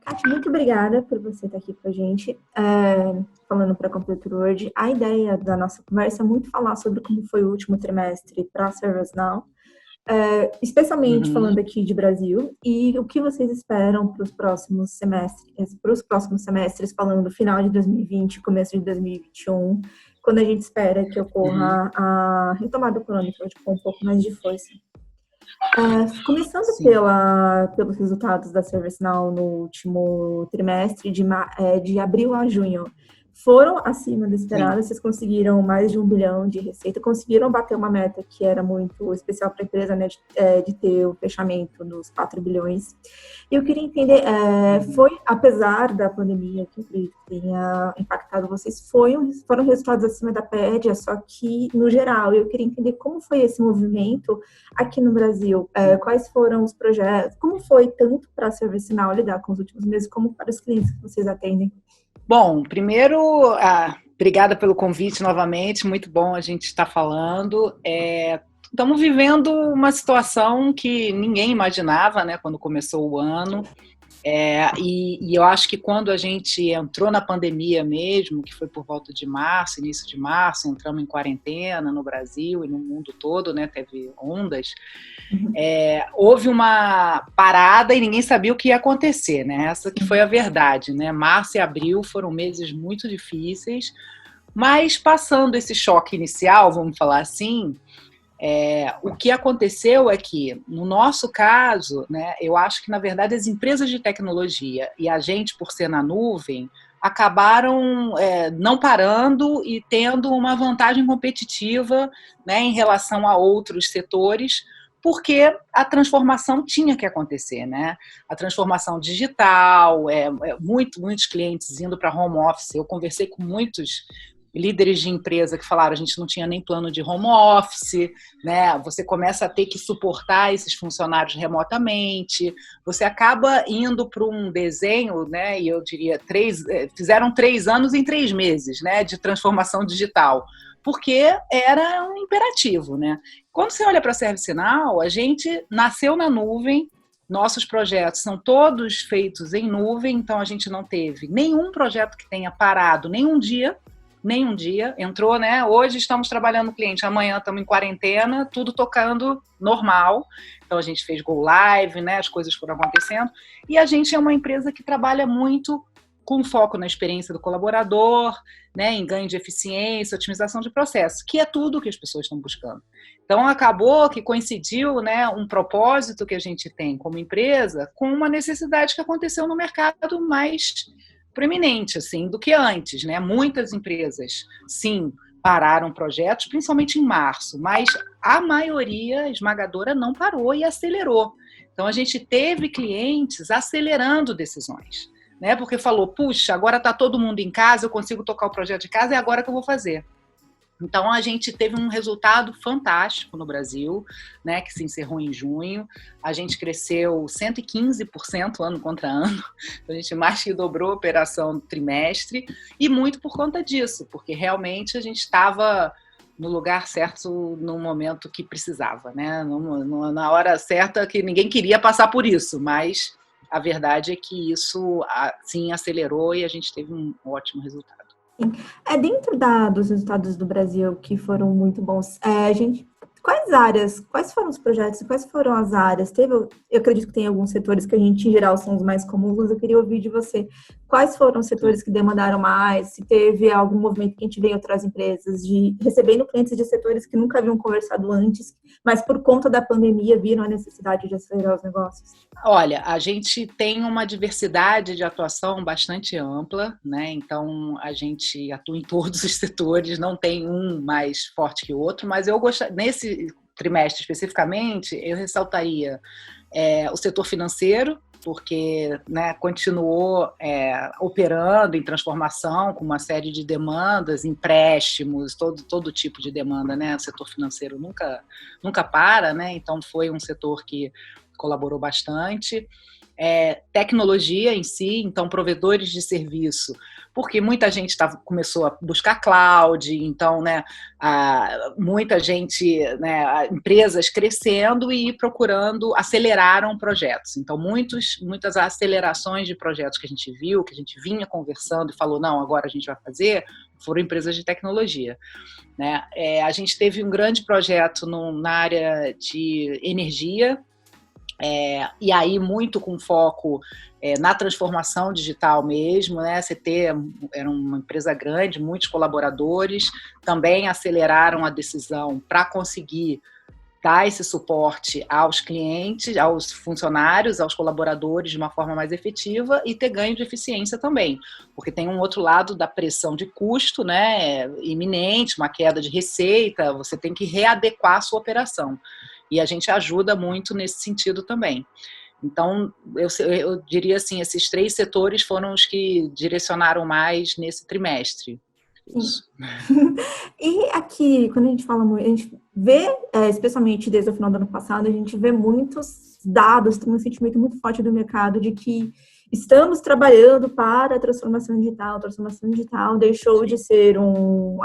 Kátia, muito obrigada por você estar aqui com a gente, falando para a Computer World. A ideia da nossa conversa é muito falar sobre como foi o último trimestre para a ServiceNow, especialmente Uhum. falando aqui de Brasil, e o que vocês esperam para os próximos semestres, falando final de 2020, começo de 2021, quando a gente espera que Uhum. ocorra a retomada econômica com um pouco mais de força. Começando Sim. pelos resultados da ServiceNow no último trimestre, de abril a junho, foram acima do Sim. esperado. Vocês conseguiram mais de 1 bilhão de receita, conseguiram bater uma meta que era muito especial para a empresa, né, de ter o fechamento nos 4 bilhões. E eu queria entender, Uhum. foi, apesar da pandemia, que eu acredito que tenha impactado vocês, foram resultados acima da média, só que no geral. Eu queria entender como foi esse movimento aqui no Brasil, quais foram os projetos, como foi tanto para a ServiceNow lidar com os últimos meses, como para os clientes que vocês atendem? Bom, primeiro, obrigada pelo convite novamente, muito bom a gente estar falando. Estamos vivendo uma situação que ninguém imaginava, né, quando começou o ano. E eu acho que quando a gente entrou na pandemia mesmo, que foi por volta de março, início de março, entramos em quarentena no Brasil e no mundo todo, né, teve ondas, houve uma parada e ninguém sabia o que ia acontecer, né? Essa que foi a verdade, né? Março e abril foram meses muito difíceis, mas passando esse choque inicial, vamos falar assim, o que aconteceu é que, no nosso caso, né, eu acho que, na verdade, as empresas de tecnologia e a gente, por ser na nuvem, acabaram não parando e tendo uma vantagem competitiva, né, em relação a outros setores, porque a transformação tinha que acontecer, né? A transformação digital, muitos clientes indo para home office. Eu conversei com muitos líderes de empresa que falaram: a gente não tinha nem plano de home office, né? Você começa a ter que suportar esses funcionários remotamente, você acaba indo para um desenho, né? E eu diria fizeram 3 anos em 3 meses, né? De transformação digital, porque era um imperativo, né? Quando você olha para a ServiceNow, a gente nasceu na nuvem. Nossos projetos são todos feitos em nuvem, então a gente não teve nenhum projeto que tenha parado nenhum dia. Entrou, né? Hoje estamos trabalhando no cliente, amanhã estamos em quarentena, tudo tocando normal. Então a gente fez go live, né? As coisas foram acontecendo. E a gente é uma empresa que trabalha muito com foco na experiência do colaborador, né? Em ganho de eficiência, otimização de processo, que é tudo que as pessoas estão buscando. Então acabou que coincidiu, né, um propósito que a gente tem como empresa com uma necessidade que aconteceu no mercado mais proeminente, assim, do que antes, né? Muitas empresas, sim, pararam projetos, principalmente em março, mas a maioria esmagadora não parou e acelerou. Então, a gente teve clientes acelerando decisões, né? Porque falou: puxa, agora está todo mundo em casa, eu consigo tocar o projeto de casa, é agora que eu vou fazer. Então, a gente teve um resultado fantástico no Brasil, né, que se encerrou em junho. A gente cresceu 115% ano contra ano. A gente mais que dobrou a operação no trimestre, e muito por conta disso, porque realmente a gente estava no lugar certo no momento que precisava, né? Na hora certa, que ninguém queria passar por isso, mas a verdade é que isso, sim, acelerou e a gente teve um ótimo resultado. Dentro dos resultados do Brasil que foram muito bons, quais foram os projetos, quais foram as áreas? Eu acredito que tem alguns setores que a gente, em geral, são os mais comuns, mas eu queria ouvir de você. Quais foram os setores que demandaram mais? Se teve algum movimento que a gente vê em outras empresas, de recebendo clientes de setores que nunca haviam conversado antes, mas por conta da pandemia viram a necessidade de acelerar os negócios? Olha, a gente tem uma diversidade de atuação bastante ampla, né? Então a gente atua em todos os setores, não tem um mais forte que o outro, mas nesse trimestre especificamente, eu ressaltaria o setor financeiro, porque, né, continuou operando em transformação com uma série de demandas, empréstimos, todo tipo de demanda, né? O setor financeiro nunca para, né? Então foi um setor que colaborou bastante. tecnologia em si, então provedores de serviço, porque muita gente começou a buscar cloud, então, né, muita gente, né, empresas crescendo e procurando, aceleraram projetos. Então, muitas acelerações de projetos que a gente viu, que a gente vinha conversando e falou, não, agora a gente vai fazer, foram empresas de tecnologia. Né? A gente teve um grande projeto na área de energia, e aí muito com foco na transformação digital mesmo, né? Era uma empresa grande, muitos colaboradores, também aceleraram a decisão para conseguir dar esse suporte aos clientes, aos funcionários, aos colaboradores de uma forma mais efetiva e ter ganho de eficiência também, porque tem um outro lado da pressão de custo, né, iminente, uma queda de receita, você tem que readequar a sua operação. E a gente ajuda muito nesse sentido também. Então, eu diria assim, esses 3 setores foram os que direcionaram mais nesse trimestre. Isso. E aqui, quando a gente fala muito, a gente vê, especialmente desde o final do ano passado, a gente vê muitos dados, tem um sentimento muito forte do mercado de que estamos trabalhando para a transformação digital. A transformação digital deixou de ser um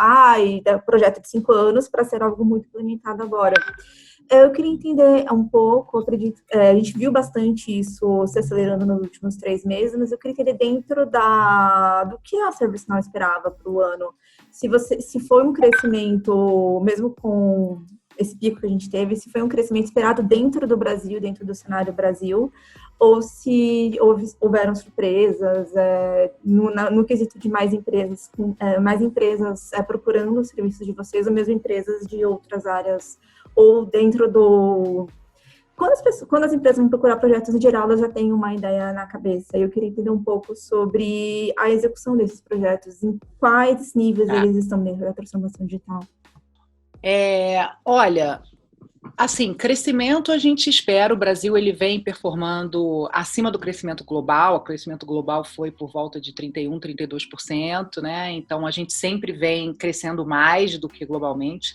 projeto de 5 anos para ser algo muito implementado agora. Eu queria entender um pouco, acredito, a gente viu bastante isso se acelerando nos últimos 3 meses, mas eu queria entender dentro do que a ServiceNow esperava para o ano. Se foi um crescimento, mesmo com esse pico que a gente teve, se foi um crescimento esperado dentro do Brasil, dentro do cenário Brasil, ou se houveram surpresas no quesito de mais empresas procurando os serviços de vocês, ou mesmo empresas de outras áreas, ou dentro do... Quando as empresas vão procurar projetos em geral, elas já têm uma ideia na cabeça. Eu queria entender um pouco sobre a execução desses projetos, em quais níveis eles estão dentro da transformação digital. Olha, assim, crescimento a gente espera, o Brasil ele vem performando acima do crescimento global, o crescimento global foi por volta de 31%, 32%, né? Então a gente sempre vem crescendo mais do que globalmente.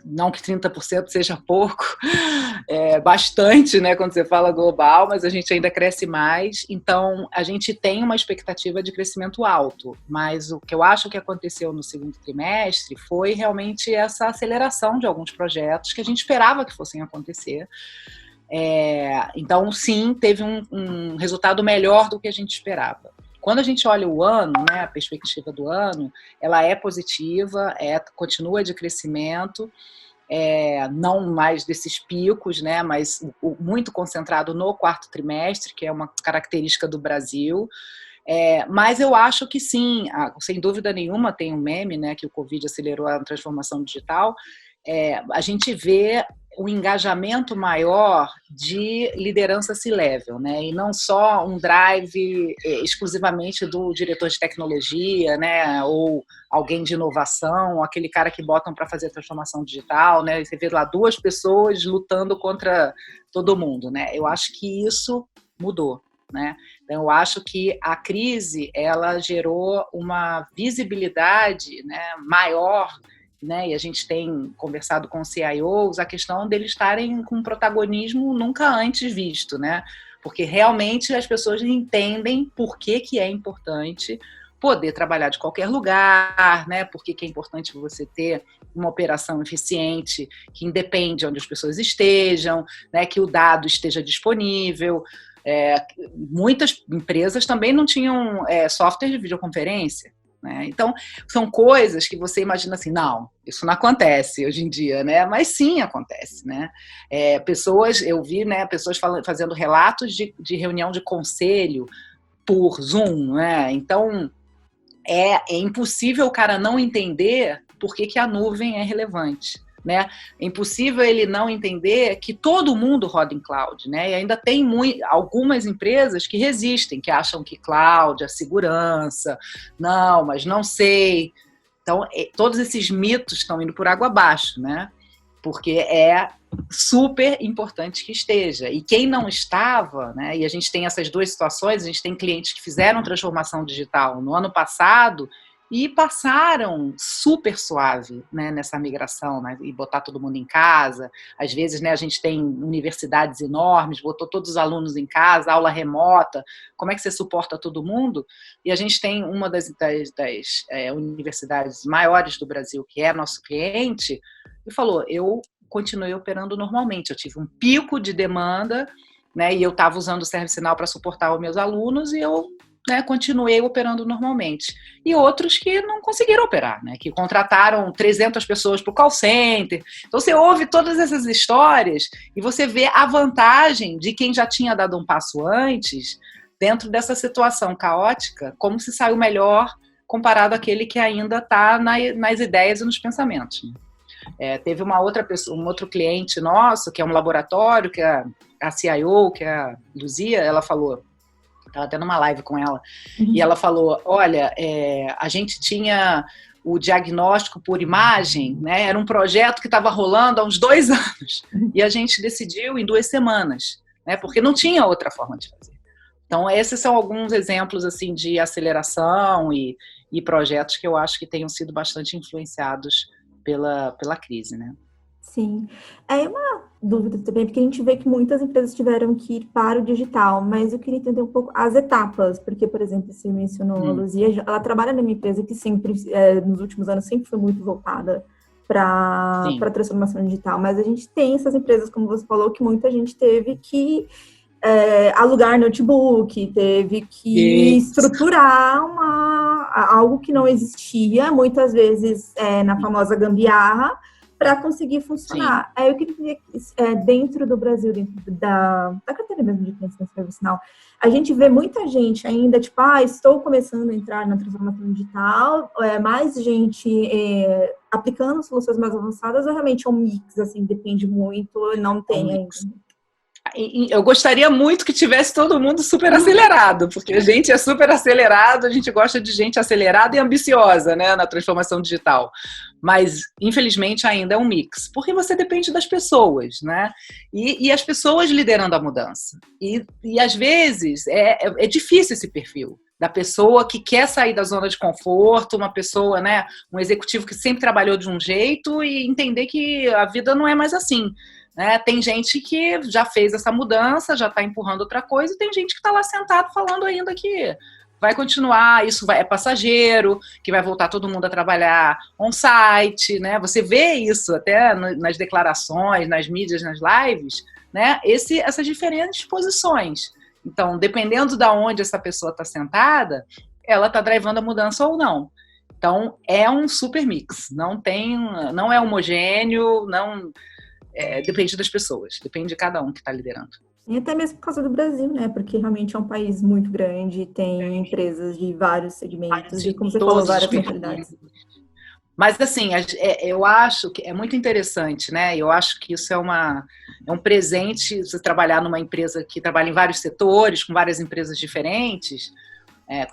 Não que 30% seja pouco, bastante, né, quando você fala global, mas a gente ainda cresce mais, então a gente tem uma expectativa de crescimento alto, mas o que eu acho que aconteceu no segundo trimestre foi realmente essa aceleração de alguns projetos que a gente esperava que fossem acontecer. Então, sim, teve um resultado melhor do que a gente esperava. Quando a gente olha o ano, né, a perspectiva do ano, ela é positiva, continua de crescimento, não mais desses picos, né, mas muito concentrado no 4º trimestre, que é uma característica do Brasil. Mas eu acho que sim, sem dúvida nenhuma, tem um meme, né, que o Covid acelerou a transformação digital. A gente vê um engajamento maior de liderança C-level, né? E não só um drive exclusivamente do diretor de tecnologia, né? Ou alguém de inovação, ou aquele cara que botam para fazer a transformação digital, né? E você vê lá 2 pessoas lutando contra todo mundo, né? Eu acho que isso mudou, né? Então, eu acho que a crise ela gerou uma visibilidade, né, maior, né, e a gente tem conversado com CIOs a questão deles estarem com um protagonismo nunca antes visto, né? Porque realmente as pessoas entendem por que é importante poder trabalhar de qualquer lugar, né? Por que é importante você ter uma operação eficiente que independe de onde as pessoas estejam, né? Que o dado esteja disponível. Muitas empresas também não tinham software de videoconferência. Né? Então, são coisas que você imagina assim, não, isso não acontece hoje em dia, né? Mas sim acontece, né? Eu vi, né, pessoas fazendo relatos de reunião de conselho por Zoom, né? Então, é impossível o cara não entender por que a nuvem é relevante. Né? É impossível ele não entender que todo mundo roda em cloud, né? E ainda tem algumas empresas que resistem, que acham que cloud é segurança, não, mas não sei. Então, todos esses mitos estão indo por água abaixo, né? Porque é super importante que esteja. E quem não estava, né? E a gente tem essas 2 situações, a gente tem clientes que fizeram transformação digital no ano passado e passaram super suave, né, nessa migração, né, e botar todo mundo em casa. Às vezes, né, a gente tem universidades enormes, botou todos os alunos em casa, aula remota, como é que você suporta todo mundo? E a gente tem uma das universidades maiores do Brasil, que é nosso cliente, e falou, eu continuei operando normalmente, eu tive um pico de demanda, né, e eu estava usando o ServiceNow para suportar os meus alunos, e eu, né, continuei operando normalmente. E outros que não conseguiram operar, né, que contrataram 300 pessoas para o call center. Então, você ouve todas essas histórias e você vê a vantagem de quem já tinha dado um passo antes, dentro dessa situação caótica, como se saiu melhor comparado àquele que ainda está nas ideias e nos pensamentos. Teve uma outra pessoa, um outro cliente nosso, que é um laboratório, que é a CIO, que é a Luzia, ela falou, estava até numa live com ela, e ela falou, olha, a gente tinha o diagnóstico por imagem, né, era um projeto que estava rolando há uns 2 anos, e a gente decidiu em 2 semanas, né, porque não tinha outra forma de fazer. Então, esses são alguns exemplos assim, de aceleração e projetos que eu acho que tenham sido bastante influenciados pela crise, né? Sim. É uma dúvida também, porque a gente vê que muitas empresas tiveram que ir para o digital, mas eu queria entender um pouco as etapas, porque, por exemplo, você mencionou a Luzia, ela trabalha numa empresa que sempre, nos últimos anos, sempre foi muito voltada para a transformação digital, mas a gente tem essas empresas, como você falou, que muita gente teve que alugar notebook, teve que estruturar algo que não existia, muitas vezes na famosa gambiarra, para conseguir funcionar. Eu queria dizer, dentro do Brasil, dentro da carteira mesmo de clientes da ServiceNow, a gente vê muita gente ainda, tipo, estou começando a entrar na transformação digital, mais gente aplicando soluções mais avançadas, ou realmente é um mix, assim, depende muito, não tem ainda. Eu gostaria muito que tivesse todo mundo super acelerado, porque a gente é super acelerado, a gente gosta de gente acelerada e ambiciosa, né, na transformação digital. Mas, infelizmente, ainda é um mix, porque você depende das pessoas, né? E as pessoas liderando a mudança. E às vezes, é difícil esse perfil da pessoa que quer sair da zona de conforto, uma pessoa, né, um executivo que sempre trabalhou de um jeito e entender que a vida não é mais assim. Tem gente que já fez essa mudança, já está empurrando outra coisa, e tem gente que está lá sentado falando ainda que vai continuar, isso é passageiro, que vai voltar todo mundo a trabalhar on-site, né? Você vê isso até nas declarações, nas mídias, nas lives, né? Essas diferentes posições. Então, dependendo de onde essa pessoa está sentada, ela está drivando a mudança ou não. Então, é um super mix, não é homogêneo, depende das pessoas, depende de cada um que está liderando. E até mesmo por causa do Brasil, né? Porque realmente é um país muito grande, tem empresas de vários segmentos e, como você falou, várias mentalidades. Mas, assim, eu acho que é muito interessante, né? Eu acho que isso é um presente, você trabalhar numa empresa que trabalha em vários setores, com várias empresas diferentes.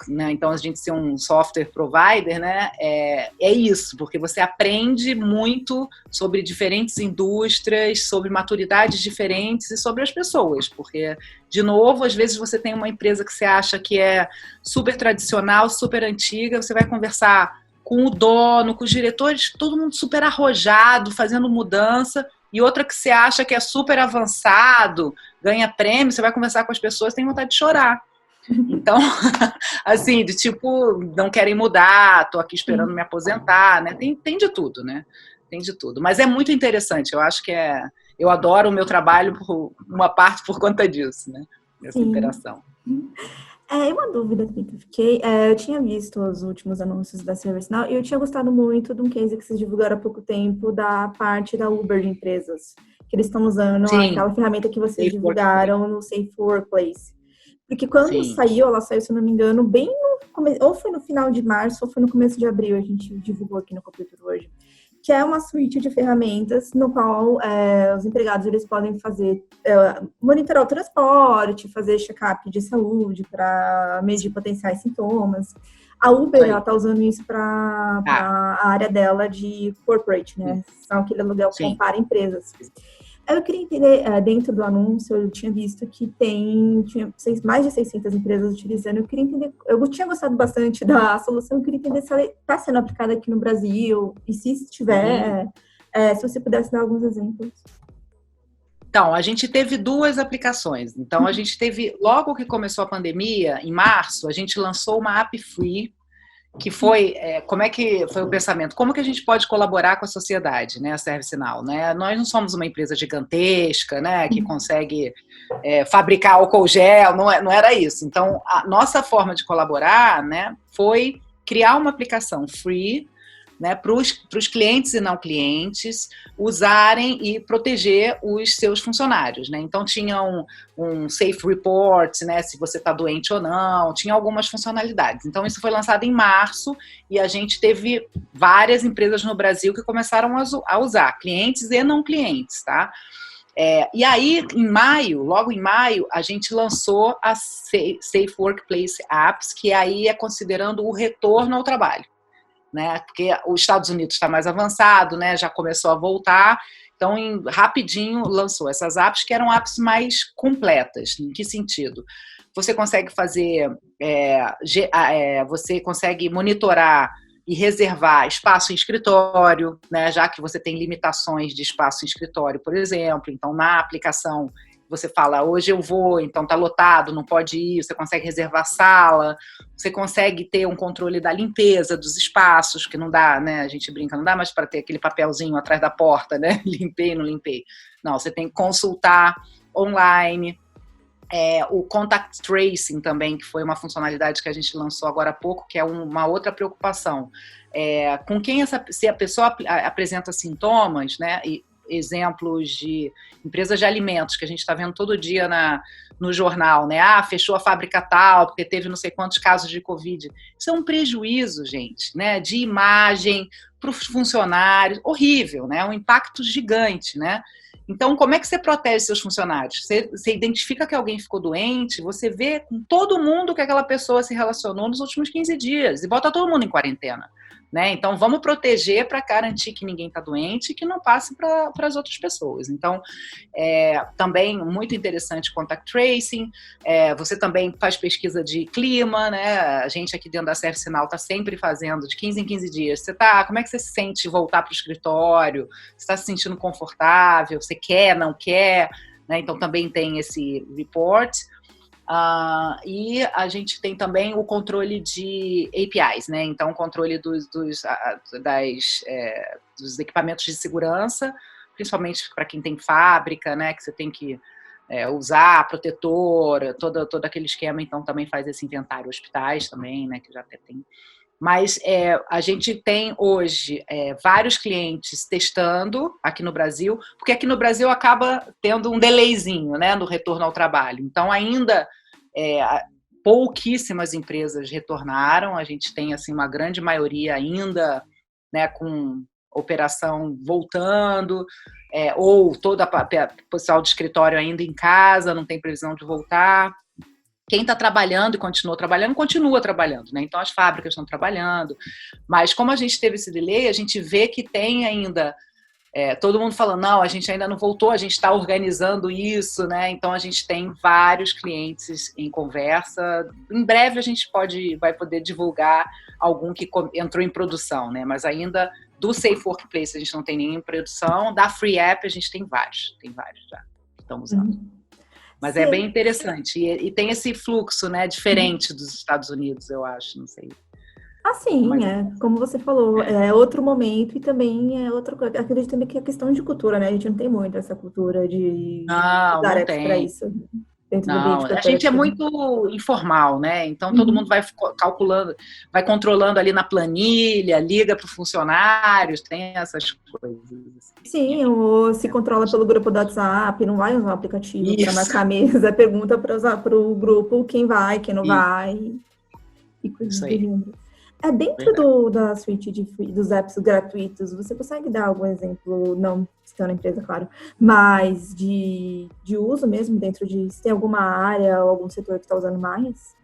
Né? Então, a gente ser um software provider, né? É isso, porque você aprende muito sobre diferentes indústrias, sobre maturidades diferentes e sobre as pessoas, porque, de novo, às vezes você tem uma empresa que você acha que é super tradicional, super antiga, você vai conversar com o dono, com os diretores, todo mundo super arrojado, fazendo mudança, e outra que você acha que é super avançado, ganha prêmio, você vai conversar com as pessoas, tem vontade de chorar. Então, assim, de tipo, não querem mudar, tô aqui esperando me aposentar, né? Tem de tudo, né? Tem de tudo. Mas é muito interessante, eu acho que eu adoro o meu trabalho por uma parte por conta disso, né? Essa interação. Uma dúvida que eu fiquei, eu tinha visto os últimos anúncios da ServiceNow e eu tinha gostado muito de um case que vocês divulgaram há pouco tempo da parte da Uber de empresas, que eles estão usando aquela ferramenta que vocês divulgaram no Safe Workplace. Porque quando ela saiu, se eu não me engano, bem no começo, ou foi no final de março, ou foi no começo de abril, a gente divulgou aqui no Computer hoje, que é uma suíte de ferramentas no qual os empregados eles podem fazer, monitorar o transporte, fazer check-up de saúde para medir potenciais sintomas. A Uber, ela está usando isso para a área dela de corporate, né? São aquele aluguel que compara empresas. Eu queria entender, dentro do anúncio, eu tinha visto que tinha mais de 600 empresas utilizando. Eu queria entender, eu tinha gostado bastante da solução, eu queria entender se ela está sendo aplicada aqui no Brasil, e se estiver, se você pudesse dar alguns exemplos. Então, a gente teve 2 aplicações. Então, a gente teve, logo que começou a pandemia, em março, a gente lançou uma app free, que foi, como é que foi o pensamento? Como que a gente pode colaborar com a sociedade, né, a ServiceNow, né? Nós não somos uma empresa gigantesca, né, que consegue fabricar álcool gel, não era isso. Então, a nossa forma de colaborar, né, foi criar uma aplicação free, né, para os clientes e não clientes usarem e proteger os seus funcionários, né? Então tinha um safe report, né, se você está doente ou não, tinha algumas funcionalidades. Então isso foi lançado em março e a gente teve várias empresas no Brasil que começaram a usar, clientes e não clientes, tá? E aí, logo em maio, a gente lançou a Safe Workplace Apps, que aí é considerando o retorno ao trabalho, né? Porque os Estados Unidos está mais avançado, né? Já começou a voltar, então rapidinho lançou essas apps que eram apps mais completas. Em que sentido? Você consegue fazer, você consegue monitorar e reservar espaço em escritório, né? Já que você tem limitações de espaço em escritório, por exemplo. Então, na aplicação, você fala, hoje eu vou, então tá lotado, não pode ir, você consegue reservar sala, você consegue ter um controle da limpeza dos espaços, que não dá, né, a gente brinca, não dá mais para ter aquele papelzinho atrás da porta, né, limpei, não limpei. Não, você tem que consultar online, o contact tracing também, que foi uma funcionalidade que a gente lançou agora há pouco, que é uma outra preocupação. Com quem se a pessoa apresenta sintomas, né, e exemplos de empresas de alimentos que a gente está vendo todo dia no jornal, né? Fechou a fábrica tal, porque teve não sei quantos casos de Covid. Isso é um prejuízo, gente, né? De imagem para os funcionários, horrível, né? Um impacto gigante, né? Então, como é que você protege seus funcionários? Você identifica que alguém ficou doente, você vê com todo mundo que aquela pessoa se relacionou nos últimos 15 dias e bota todo mundo em quarentena. Né? Então, vamos proteger para garantir que ninguém está doente e que não passe para as outras pessoas. Então, também muito interessante contact tracing, você também faz pesquisa de clima, né? A gente aqui dentro da ServiceNow está sempre fazendo de 15 em 15 dias. Como é que você se sente voltar para o escritório? Você está se sentindo confortável? Você quer, não quer? Né? Então, também tem esse report. E a gente tem também o controle de APIs, né? Então, o controle dos equipamentos de segurança, principalmente para quem tem fábrica, né? Que você tem que usar protetor, todo aquele esquema. Então, também faz esse inventário. Hospitais também, né? Que já até tem. Mas a gente tem hoje vários clientes testando aqui no Brasil, porque aqui no Brasil acaba tendo um delayzinho, né, no retorno ao trabalho. Então, ainda pouquíssimas empresas retornaram, a gente tem assim, uma grande maioria ainda, né, com operação voltando, ou todo o pessoal de escritório ainda em casa, não tem previsão de voltar. Quem está trabalhando e continua trabalhando, né? Então as fábricas estão trabalhando, mas como a gente teve esse delay, a gente vê que tem ainda todo mundo falando, não, a gente ainda não voltou, a gente está organizando isso, né? Então a gente tem vários clientes em conversa. Em breve a gente vai poder divulgar algum que entrou em produção, né? Mas ainda do Safe Workplace a gente não tem nenhum em produção, da Free App a gente tem vários já que estão usando. Mas é bem interessante. E tem esse fluxo, né, diferente dos Estados Unidos, eu acho, não sei. Sim, como você falou, é outro momento e também é outra coisa. Acredito também que é questão de cultura, né? A gente não tem muito essa cultura de usar apps para isso. Não, a gente é muito informal, né? Então todo mundo vai calculando, vai controlando ali na planilha, liga para os funcionários, tem essas coisas. Sim, ou se controla pelo grupo do WhatsApp, não vai usar o aplicativo para marcar a mesa, pergunta para o grupo quem vai, quem não vai. E coisas do gênero. Dentro da suíte dos apps gratuitos, você consegue dar algum exemplo, não estando na empresa, claro, mas de uso mesmo dentro se tem alguma área ou algum setor que está usando mais?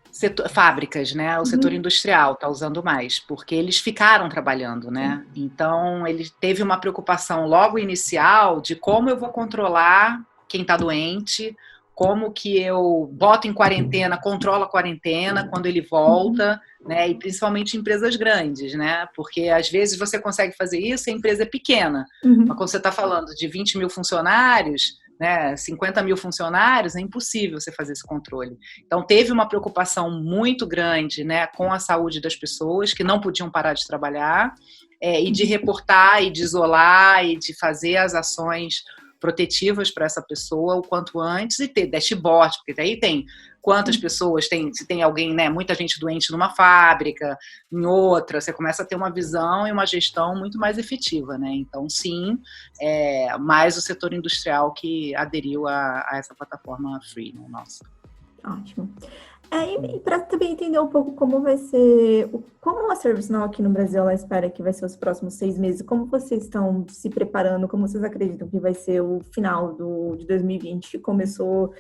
fábricas, né? O setor industrial está usando mais, porque eles ficaram trabalhando, né? Então, ele teve uma preocupação logo inicial de como eu vou controlar quem está doente, como que eu boto em quarentena, controlo a quarentena quando ele volta, né? E principalmente em empresas grandes, né? Porque às vezes você consegue fazer isso e a empresa é pequena. Mas quando você está falando de 20 mil funcionários, né, 50 mil funcionários, é impossível você fazer esse controle. Então, teve uma preocupação muito grande, né, com a saúde das pessoas, que não podiam parar de trabalhar, e de reportar, e de isolar, e de fazer as ações protetivas para essa pessoa o quanto antes, e ter dashboard, porque daí tem quantas pessoas tem, se tem alguém, né, muita gente doente numa fábrica, em outra, você começa a ter uma visão e uma gestão muito mais efetiva, né? Então, sim, mais o setor industrial que aderiu a essa plataforma free, né? Nossa. Ótimo. E para também entender um pouco como vai ser, como a ServiceNow aqui no Brasil, ela espera que vai ser os próximos 6 meses, como vocês estão se preparando, como vocês acreditam que vai ser o final de 2020, que começou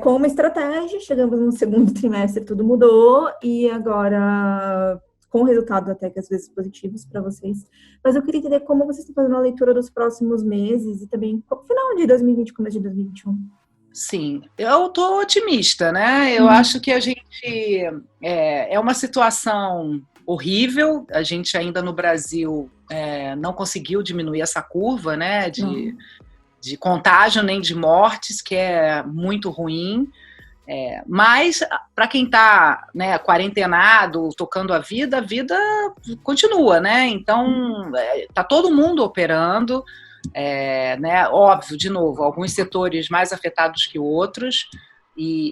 com uma estratégia, chegamos no segundo trimestre, tudo mudou, e agora com resultados até que às vezes positivos para vocês. Mas eu queria entender como vocês estão fazendo a leitura dos próximos meses e também final de 2020, começo de 2021. Sim, eu estou otimista, né? Eu acho que a gente é uma situação horrível. A gente ainda no Brasil não conseguiu diminuir essa curva, né? De contágio nem de mortes, que é muito ruim. Mas para quem está, né, quarentenado, tocando a vida continua, né? Então está todo mundo operando. Né, óbvio, de novo, alguns setores mais afetados que outros,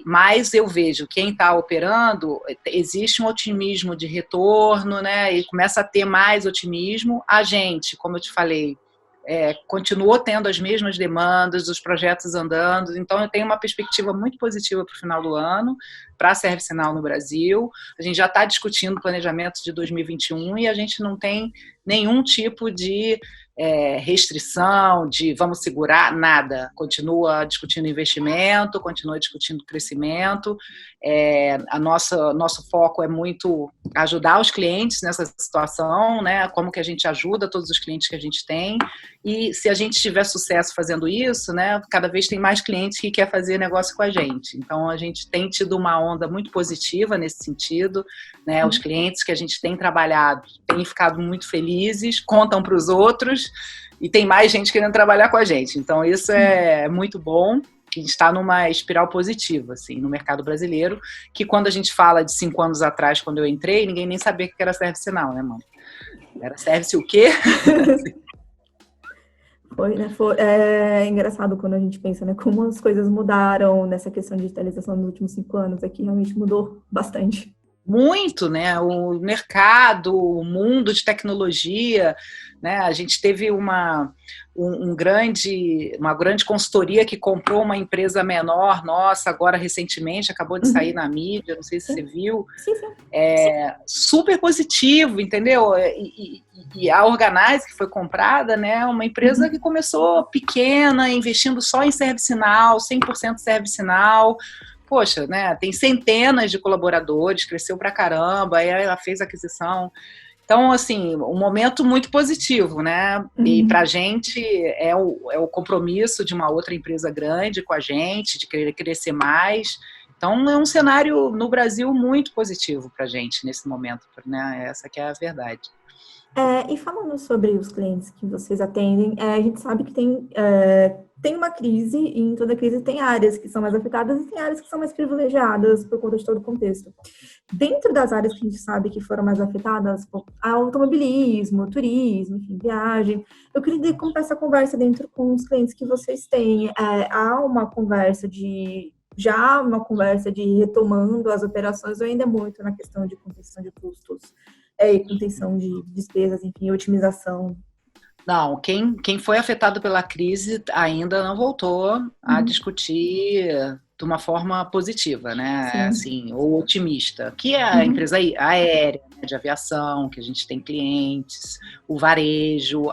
mas eu vejo quem está operando, existe um otimismo de retorno, né, e começa a ter mais otimismo. A gente, como eu te falei, continuou tendo as mesmas demandas, os projetos andando, então eu tenho uma perspectiva muito positiva para o final do ano, para a ServiceNow no Brasil. A gente já está discutindo o planejamento de 2021 e a gente não tem nenhum tipo de restrição, de vamos segurar, nada. Continua discutindo investimento, continua discutindo crescimento. Nosso foco é muito ajudar os clientes nessa situação, né? Como que a gente ajuda todos os clientes que a gente tem. E se a gente tiver sucesso fazendo isso, né, cada vez tem mais clientes que querem fazer negócio com a gente. Então, a gente tem tido uma onda muito positiva nesse sentido, né? Os clientes que a gente tem trabalhado têm ficado muito felizes, contam para os outros e tem mais gente querendo trabalhar com a gente. Então, isso é muito bom. A gente está numa espiral positiva, assim, no mercado brasileiro, que quando a gente fala de 5 anos atrás, quando eu entrei, ninguém nem sabia o que era ServiceNow, né, mano? Era service o quê? Foi, né? É engraçado quando a gente pensa, né? Como as coisas mudaram nessa questão de digitalização nos últimos 5 anos. Aqui realmente mudou bastante. Muito, né? O mercado, o mundo de tecnologia, né? A gente teve uma grande consultoria que comprou uma empresa menor, nossa, agora recentemente, acabou de sair na mídia, não sei se você viu. Sim. Super positivo, entendeu? E a Organize, que foi comprada, né? Uma empresa que começou pequena, investindo só em ServiceNow, 100% ServiceNow. Poxa, né, tem centenas de colaboradores, cresceu pra caramba, aí ela fez aquisição. Então, assim, um momento muito positivo, né? E pra gente é o compromisso de uma outra empresa grande com a gente, de querer crescer mais. Então, é um cenário no Brasil muito positivo pra gente nesse momento, né? Essa que é a verdade. E falando sobre os clientes que vocês atendem, a gente sabe que tem uma crise, e em toda crise tem áreas que são mais afetadas e tem áreas que são mais privilegiadas por conta de todo o contexto. Dentro das áreas que a gente sabe que foram mais afetadas, automobilismo, turismo, enfim, viagem, eu queria entender como está essa conversa dentro com os clientes que vocês têm. Há uma conversa de retomando as operações, ou ainda muito na questão de contenção de custos e contenção de despesas, enfim, otimização? Não, quem foi afetado pela crise ainda não voltou a discutir de uma forma positiva, né? Assim, ou otimista, que é a empresa aérea, de aviação, que a gente tem clientes, o varejo,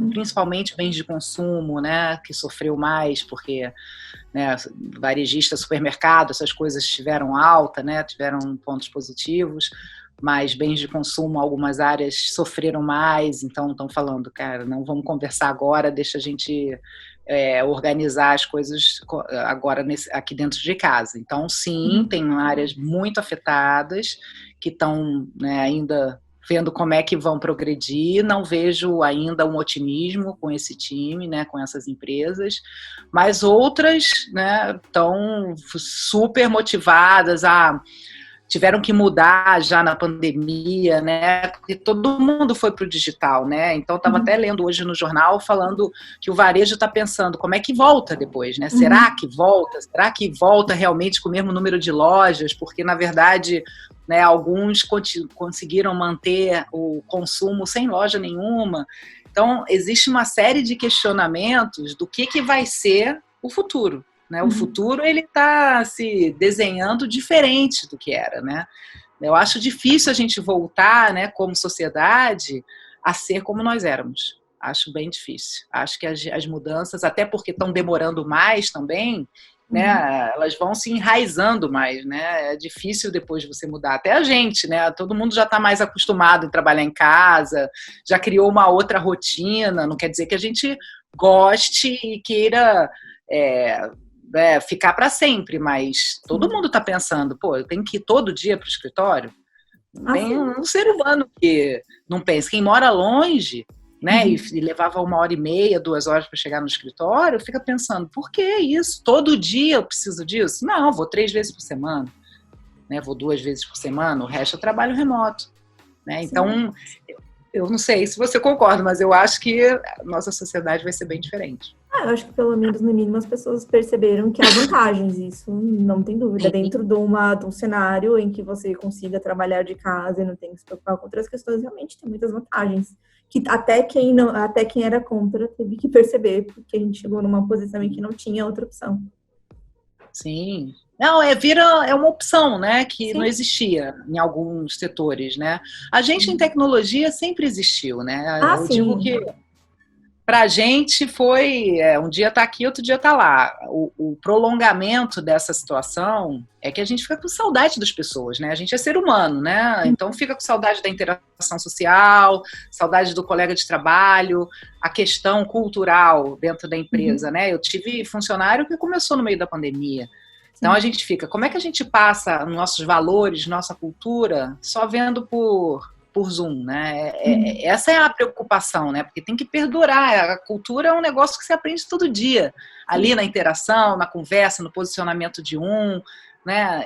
principalmente bens de consumo, né, que sofreu mais, porque, né, varejista, supermercado, essas coisas tiveram alta, né, tiveram pontos positivos, mas bens de consumo, algumas áreas sofreram mais, então estão falando, cara, não vamos conversar agora, deixa a gente organizar as coisas agora aqui dentro de casa. Então, sim, tem áreas muito afetadas que estão, né, ainda vendo como é que vão progredir. Não vejo ainda um otimismo com esse time, né, com essas empresas, mas outras, né, estão super motivadas tiveram que mudar já na pandemia, né? Porque todo mundo foi para o digital, né? Então, estava até lendo hoje no jornal falando que o varejo está pensando como é que volta depois, né? Será que volta? Será que volta realmente com o mesmo número de lojas? Porque, na verdade, né, alguns conseguiram manter o consumo sem loja nenhuma. Então, existe uma série de questionamentos do que vai ser o futuro. Né? O futuro ele está se desenhando diferente do que era, né? Eu acho difícil a gente voltar, né, como sociedade, a ser como nós éramos. Acho bem difícil. Acho que as mudanças, até porque estão demorando mais também, né, elas vão se enraizando mais, né? É difícil depois de você mudar. Até a gente, né? Todo mundo já está mais acostumado em trabalhar em casa, já criou uma outra rotina. Não quer dizer que a gente goste e queira ficar para sempre, mas todo mundo está pensando, pô, eu tenho que ir todo dia para o escritório? Tem um ser humano que não pensa. Quem mora longe, né, e levava 1h30, 2 horas para chegar no escritório, fica pensando, por que isso? Todo dia eu preciso disso? Não, vou 3 vezes por semana, né, vou 2 vezes por semana, o resto eu trabalho remoto. Né? Então, eu não sei se você concorda, mas eu acho que a nossa sociedade vai ser bem diferente. Eu acho que pelo menos, no mínimo, as pessoas perceberam que há vantagens, isso não tem dúvida. Dentro de um cenário em que você consiga trabalhar de casa e não tem que se preocupar com outras questões, realmente tem muitas vantagens. Que até quem era contra teve que perceber, porque a gente chegou numa posição em que não tinha outra opção. Sim. Não, é uma opção, né, que não existia em alguns setores, né? A gente em tecnologia sempre existiu, né? Eu digo que para a gente foi um dia tá aqui, outro dia tá lá. O prolongamento dessa situação é que a gente fica com saudade das pessoas, né? A gente é ser humano, né? Então fica com saudade da interação social, saudade do colega de trabalho, a questão cultural dentro da empresa, né? Eu tive funcionário que começou no meio da pandemia. Então a gente fica, como é que a gente passa nossos valores, nossa cultura, só vendo por Zoom, né? Essa é a preocupação, né? Porque tem que perdurar. A cultura é um negócio que você aprende todo dia, ali na interação, na conversa, no posicionamento de né?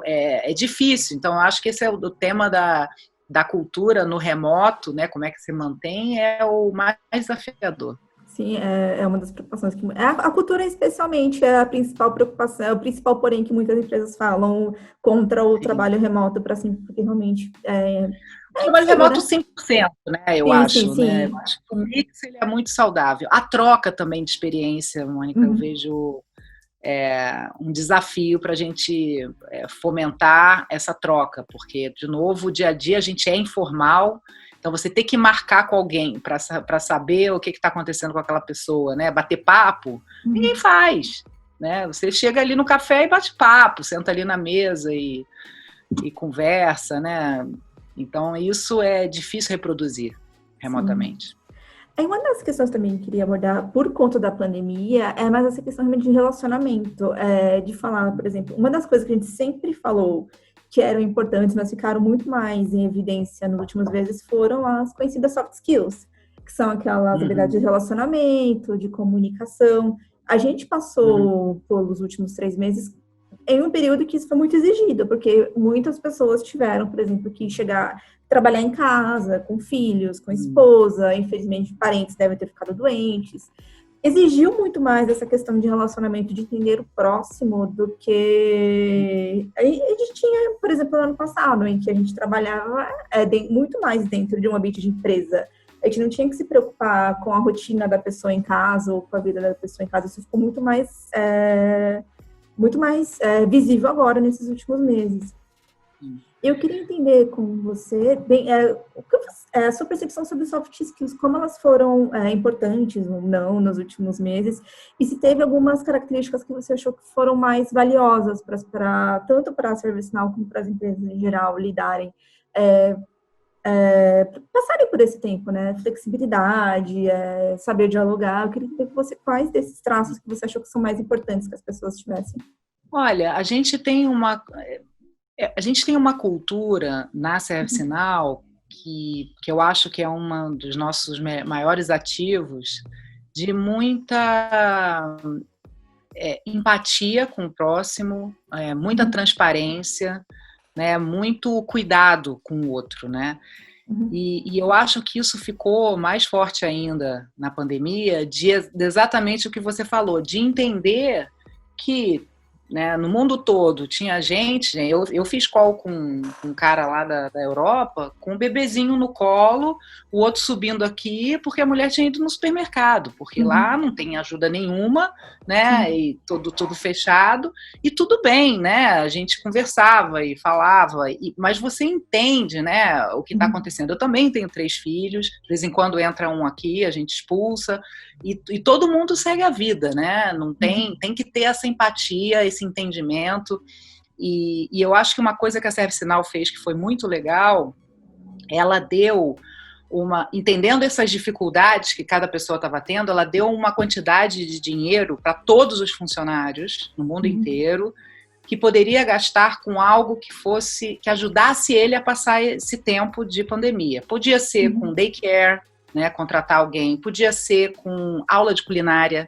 É difícil. Então, eu acho que esse é o tema da cultura no remoto, né? Como é que se mantém, é o mais desafiador. Sim, é uma das preocupações. A cultura, especialmente, é a principal preocupação, é o principal porém que muitas empresas falam contra o trabalho remoto para sempre, porque realmente o trabalho remoto 100%, né? Eu acho, sim. né? Eu acho que o mix ele é muito saudável. A troca também de experiência, Mônica, eu vejo um desafio para a gente fomentar essa troca, porque, de novo, o dia a dia a gente é informal. Então, você tem que marcar com alguém para saber o que está acontecendo com aquela pessoa, né? Bater papo, ninguém faz, né? Você chega ali no café e bate papo, senta ali na mesa e conversa, né? Então, isso é difícil reproduzir remotamente. Sim. Uma das questões também que eu queria abordar por conta da pandemia é mais essa questão realmente de relacionamento, de falar, por exemplo, uma das coisas que a gente sempre falou que eram importantes, mas ficaram muito mais em evidência nas últimas vezes, foram as conhecidas soft skills, que são aquelas habilidades de relacionamento, de comunicação. A gente passou pelos últimos 3 meses em um período que isso foi muito exigido, porque muitas pessoas tiveram, por exemplo, que trabalhar em casa, com filhos, com esposa, infelizmente parentes devem ter ficado doentes. Exigiu muito mais essa questão de relacionamento, de entender o próximo, do que a gente tinha, por exemplo, no ano passado, em que a gente trabalhava muito mais dentro de um ambiente de empresa. A gente não tinha que se preocupar com a rotina da pessoa em casa ou com a vida da pessoa em casa. Isso ficou muito mais visível agora, nesses últimos meses. Eu queria entender com você, bem, a sua percepção sobre soft skills, como elas foram importantes ou não nos últimos meses, e se teve algumas características que você achou que foram mais valiosas tanto para a ServiceNow como para as empresas em geral lidarem, passarem por esse tempo, né? Flexibilidade, saber dialogar. Eu queria entender com você quais desses traços que você achou que são mais importantes que as pessoas tivessem. Olha, a gente tem uma cultura na ServiceNow que eu acho que é um dos nossos maiores ativos, de muita empatia com o próximo, muita transparência, né, muito cuidado com o outro, né? E eu acho que isso ficou mais forte ainda na pandemia, de exatamente o que você falou, de entender que, né, no mundo todo tinha gente, né, eu fiz call com um cara lá da Europa, com um bebezinho no colo, o outro subindo aqui, porque a mulher tinha ido no supermercado, porque lá não tem ajuda nenhuma, né, e tudo fechado, e tudo bem, né, a gente conversava e falava, mas você entende, né, o que está acontecendo. Eu também tenho 3 filhos, de vez em quando entra um aqui, a gente expulsa, e todo mundo segue a vida, né, não tem que ter essa empatia, esse entendimento, e eu acho que uma coisa que a ServiceNow fez que foi muito legal, ela deu entendendo essas dificuldades que cada pessoa estava tendo, ela deu uma quantidade de dinheiro para todos os funcionários no mundo inteiro, que poderia gastar com algo que ajudasse ele a passar esse tempo de pandemia. Podia ser com daycare, né, contratar alguém, podia ser com aula de culinária,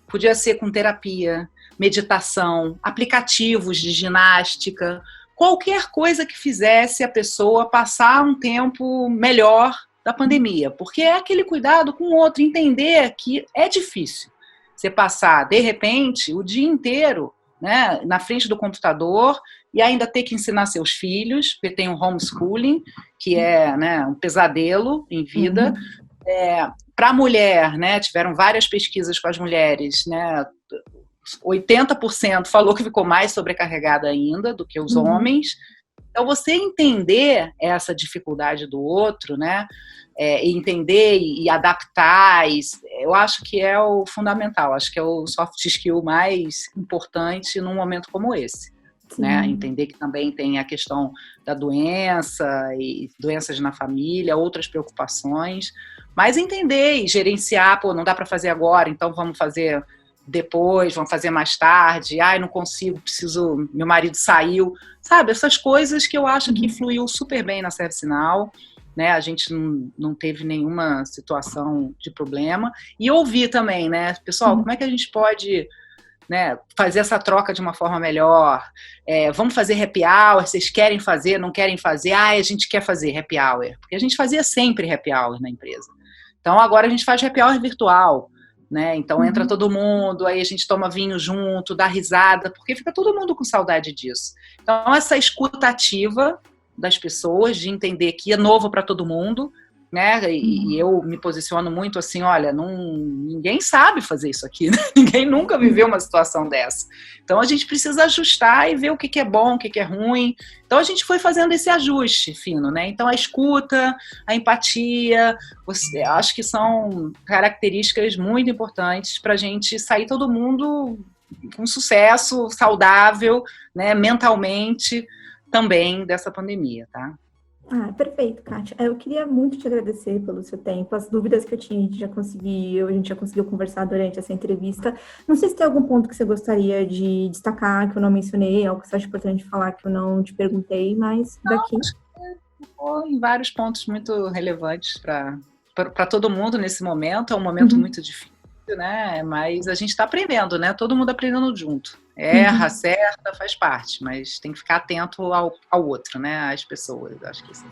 podia ser com terapia, meditação, aplicativos de ginástica, qualquer coisa que fizesse a pessoa passar um tempo melhor da pandemia, porque é aquele cuidado com o outro, entender que é difícil você passar, de repente, o dia inteiro, né, na frente do computador e ainda ter que ensinar seus filhos, porque tem um homeschooling, que é, né, um pesadelo em vida. Para a mulher, né, tiveram várias pesquisas com as mulheres, né, 80% falou que ficou mais sobrecarregada ainda do que os homens. Então, você entender essa dificuldade do outro, né, entender e adaptar, eu acho que é o fundamental, acho que é o soft skill mais importante num momento como esse. Né? Entender que também tem a questão da doença e doenças na família, outras preocupações, mas entender e gerenciar, não dá para fazer agora, então vamos fazer depois, vamos fazer mais tarde, não consigo, meu marido saiu, sabe, essas coisas que eu acho que fluiu super bem na ServiceNow, né, a gente não teve nenhuma situação de problema, e ouvir também, né, pessoal, como é que a gente pode, né, fazer essa troca de uma forma melhor, vamos fazer happy hour, vocês querem fazer, não querem fazer, a gente quer fazer happy hour, porque a gente fazia sempre happy hour na empresa, então agora a gente faz happy hour virtual, né? Então entra todo mundo, aí a gente toma vinho junto, dá risada, porque fica todo mundo com saudade disso. Então essa escuta ativa das pessoas, de entender que é novo para todo mundo, né? E eu me posiciono muito assim, olha, ninguém sabe fazer isso aqui, né? Ninguém nunca viveu uma situação dessa. Então a gente precisa ajustar e ver o que é bom, o que é ruim. Então a gente foi fazendo esse ajuste fino, né? Então a escuta, a empatia, acho que são características muito importantes para a gente sair todo mundo com sucesso, saudável, né? Mentalmente também dessa pandemia, tá? Perfeito, Kátia. Eu queria muito te agradecer pelo seu tempo. As dúvidas que eu tinha, a gente já conseguiu conversar durante essa entrevista. Não sei se tem algum ponto que você gostaria de destacar, que eu não mencionei, algo que você acha importante falar que eu não te perguntei, mas daqui... Em vários pontos muito relevantes para todo mundo nesse momento. É um momento muito difícil, né? Mas a gente está aprendendo, né? Todo mundo aprendendo junto. Erra, acerta, faz parte, mas tem que ficar atento ao outro, né? Às pessoas, acho que isso.